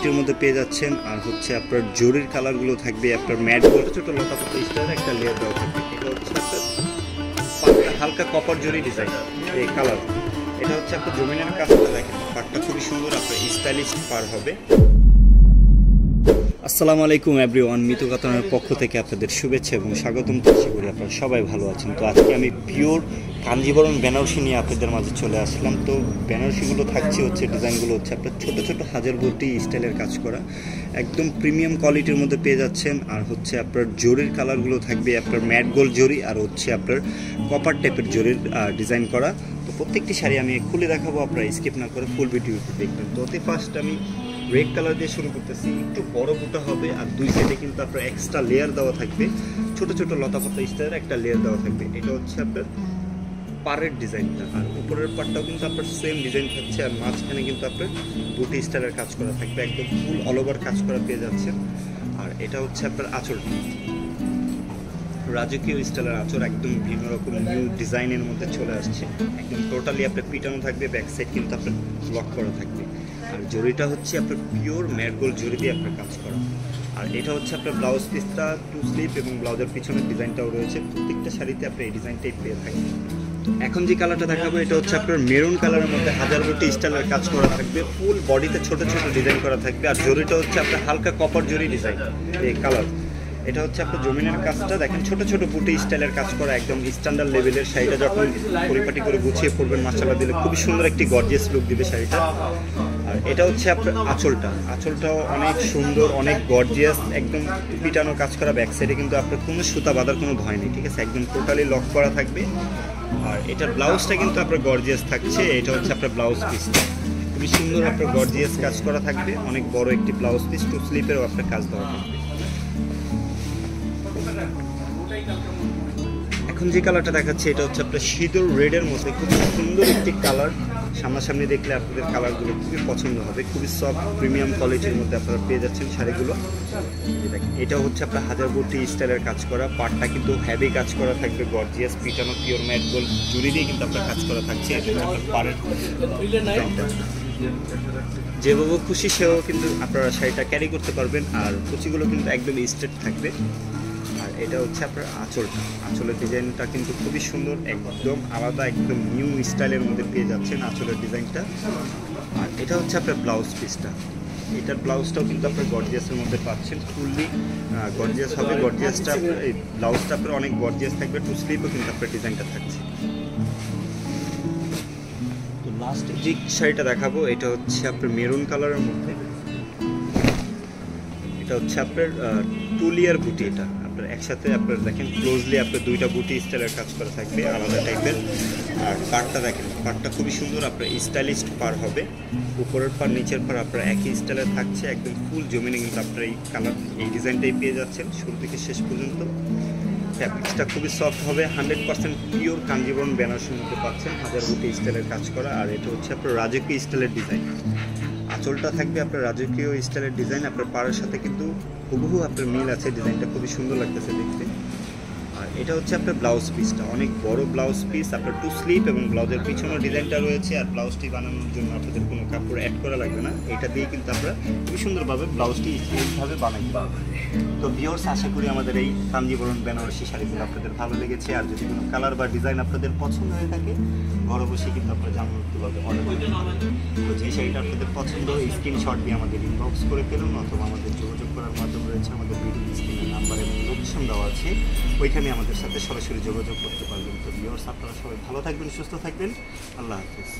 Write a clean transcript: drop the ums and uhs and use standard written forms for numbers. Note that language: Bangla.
কোয়ালিটির মধ্যে পেয়ে যাচ্ছেন। আর হচ্ছে আপনার জরির কালারগুলো থাকবে আপনার ম্যাট গোল্ড ছোট লতাপাতা স্টাইলের একটা লেয়ার দেওয়া থাকবে। এটা হচ্ছে আপনার হালকা কপার জরি ডিজাইন এই কালার। এটা হচ্ছে আপনার জমিনের কাজটা দেখেন, পাটটা খুবই সুন্দর, আপনার স্টাইলিশ পার হবে। আসসালামু আলাইকুম এভরিওয়ান, মিতু কাতানের পক্ষ থেকে আপনাদের শুভেচ্ছা এবং স্বাগতম। আশা করি আপনারা সবাই ভালো আছেন। তো আজকে আমি পিওর কাঞ্জিবরম বেনারসি নিয়ে আপনাদের মাঝে চলে আসলাম। তো বেনারসিগুলো থাকছে হচ্ছে ডিজাইনগুলো হচ্ছে আপনার ছোট ছোট হাজার বটি স্টাইলের কাজ করা, একদম প্রিমিয়াম কোয়ালিটির মধ্যে পেয়ে যাচ্ছেন। আর হচ্ছে আপনার জরির কালারগুলো থাকবে আপনার ম্যাট গোল্ড জরি আর হচ্ছে আপনার কপার টাইপের জরির ডিজাইন করা। তো প্রত্যেকটি শাড়ি আমি খুলে দেখাবো, আপনারা স্কিপ না করে ফুল ভিডিওটি দেখবেন। তো অতি ফার্স্ট আমি রেড কালার দিয়ে শুরু করতেছি। একটু বড় বুটা হবে আর দুই সাইডে কিন্তু আপনার এক্সট্রা লেয়ার দেওয়া থাকবে, ছোট ছোট লতাপাতা স্টাইলের একটা লেয়ার দেওয়া থাকবে। এটা হচ্ছে আপনার পাড়ের ডিজাইনটা, আর উপরের পাড়টাও কিন্তু আপনার সেম ডিজাইন থাকছে। আর মাঝখানে কিন্তু আপনার বুটি স্টাইলের কাজ করা থাকবে, একদম ফুল অল ওভার কাজ করা পেয়ে যাচ্ছেন। আর এটা হচ্ছে আপনার আঁচলটা, রাজকীয় স্টাইলের আঁচল, একদম ভিন্ন রকম নিউ ডিজাইনের মধ্যে চলে আসছে। একদম টোটালি আপনার পিটানো থাকবে, ব্যাক সাইড কিন্তু আপনার লক করা থাকবে। আর জরিটা হচ্ছে আপনার পিওর ম্যাট গোল্ড জরি দিয়ে আপনার কাজ করা। আর এটা হচ্ছে আপনার ব্লাউজ পিসটা টু স্লিভ এবং ব্লাউজের পিছনের ডিজাইনটাও রয়েছে। প্রত্যেকটা শাড়িতে আপনি এই ডিজাইনটাই পেয়ে থাকবেন। এখন যে কালারটা দেখাবো এটা হচ্ছে আপনার মেরুন কালারের মধ্যে হাজার বটি স্টাইলের কাজ করা থাকবে, ফুল বডিতে ছোট ছোট ডিজাইন করা থাকবে। আর জরিটা হচ্ছে আপনার হালকা কপার জরি ডিজাইন এই কালার। এটা হচ্ছে আপনার জমিনের কাজটা দেখেন, ছোট ছোট বুটি স্টাইলের কাজ করা, একদম স্ট্যান্ডার্ড লেভেলের। শাড়িটা যখন পরিপাটি করে গুছিয়ে পরবেন মাশাআল্লাহ দিলে খুবই সুন্দর একটি গর্জিয়াস লুক দিবে শাড়িটা। আর এটা হচ্ছে আপনার আঁচলটাও অনেক সুন্দর, অনেক গর্জিয়াস, একদম পিটানো কাজ করা। ব্যাক সাইডে কিন্তু আপনার কোনো সুতা বাঁধার কোনো ভয় নেই, ঠিক আছে, একদম টোটালি লক করা থাকবে। আর এটার ব্লাউজটা কিন্তু আপনার গর্জিয়াস থাকছে। এটা হচ্ছে আপনার ব্লাউজ পিসটা খুবই সুন্দর, আপনার গর্জিয়াস কাজ করা থাকবে, অনেক বড় একটি ব্লাউজ পিস, টু স্লিপেরও আপনার কাজ দেওয়া থাকবে। এখন যে কালারটা দেখাচ্ছে এটা হচ্ছে আপনার সিঁদুর রেডের মধ্যে খুব সুন্দর একটি কালার। সামনাসামনি দেখলে আপনাদের কালারগুলো খুবই পছন্দ হবে, খুবই সফট প্রিমিয়াম কোয়ালিটির মধ্যে আপনারা পেয়ে যাচ্ছেন শাড়িগুলো। এটা হচ্ছে আপনার হাজার বটি স্টাইলের কাজ করা, পাটটা কিন্তু হেভি কাজ করা থাকবে, গর্জিয়াস পিটানো পিওর ম্যাট গোল্ড জুড়ি দিয়ে কিন্তু আপনার কাজ করা থাকছে। এটা আপনার পাড়ের যেভাবে খুশি সেও কিন্তু আপনারা শাড়িটা ক্যারি করতে পারবেন। আর কুচিগুলো কিন্তু একদম স্ট্রেট থাকবে। আর এটা হচ্ছে আপনার আঁচলের ডিজাইনটা কিন্তু খুবই সুন্দর, একদম আলাদা, একদম নিউ স্টাইলের মধ্যে পেয়ে যাচ্ছেন আঁচলের ডিজাইনটা। আর এটা হচ্ছে আপনার ব্লাউজ পিসটা, এটার ব্লাউজটাও কিন্তু আপনার গর্জিয়াসের মধ্যে পাচ্ছেন, ফুললি গর্জিয়াস হবে। গর্জিয়াসটা এই ব্লাউজটা আপনার অনেক গর্জিয়াস থাকবে, টু স্লিভও কিন্তু আপনার ডিজাইনটা থাকছে। তো লাস্ট যে শাড়িটা দেখাবো এটা হচ্ছে আপনার মেরুন কালারের মধ্যে। এটা হচ্ছে আপনার টু লেয়ার বুটি, এটা আপনার একসাথে আপনার দেখেন ক্লোজলি আপনার দুইটা বুটি স্টাইলের কাজ করা থাকবে আলাদা টাইপের। আর পাড়টা দেখেন, পাড়টা খুবই সুন্দর, আপনার স্টাইলিশ পার হবে। উপরের পার নিচের পার আপনার একই স্টাইলের থাকছে, একদম ফুল জমিনে কিন্তু আপনার এই কালার এই ডিজাইনটাই পেয়ে যাচ্ছেন শুরু থেকে শেষ পর্যন্ত। ফ্যাব্রিক্সটা খুবই সফট হবে, 100% পিওর কাঞ্জিবরম বেনারসির মধ্যে পাচ্ছেন, হাজার বুটি স্টাইলের কাজ করা। আর এটা হচ্ছে আপনার রাজকীয় স্টাইলের ডিজাইন, আঁচলটা থাকবে আপনার রাজকীয় স্টাইলের ডিজাইন, আপনার পাড়ের সাথে কিন্তু হুবহু আপনার মিল আছে, ডিজাইনটা খুবই সুন্দর লাগতেছে দেখতে। আর এটা হচ্ছে আপনার ব্লাউজ পিসটা, অনেক বড় ব্লাউজ পিস, আপনার টু স্লিভ এবং ব্লাউজের পিছনের ডিজাইনটা রয়েছে। আর ব্লাউজটি বানানোর জন্য আপনাদের কোনো কাপড় অ্যাড করা লাগবে না, এটা দিয়ে কিন্তু আমরা খুবই সুন্দরভাবে ব্লাউজটি এইভাবে বানাই। তো ভিউয়ার্স, আশা করি আমাদের এই কাঞ্জিবরম বেনারসি শাড়িগুলো আপনাদের ভালো লেগেছে। আর যদি কোনো কালার বা ডিজাইন আপনাদের পছন্দ হয়ে থাকে ঘরে বসে কিন্তু আপনারা জামাগুলোতে অর্ডার করতে পারেন। তো যে শাড়িটা আপনাদের পছন্দ স্ক্রিনশট দিয়ে আমাদের ইনবক্স করে ফেলুন, অথবা আমাদের যোগাযোগ করার মাধ্যম রয়েছে আমাদের ভিডিও স্ক্রিনের নাম্বার এবং লোকেশন দেওয়া আছে, ওইখানে আমাদের সাথে সরাসরি যোগাযোগ করতে পারবেন। তো ভিউয়ার্স, আপনারা সবাই ভালো থাকবেন, সুস্থ থাকবেন, আল্লাহ হাফেজ।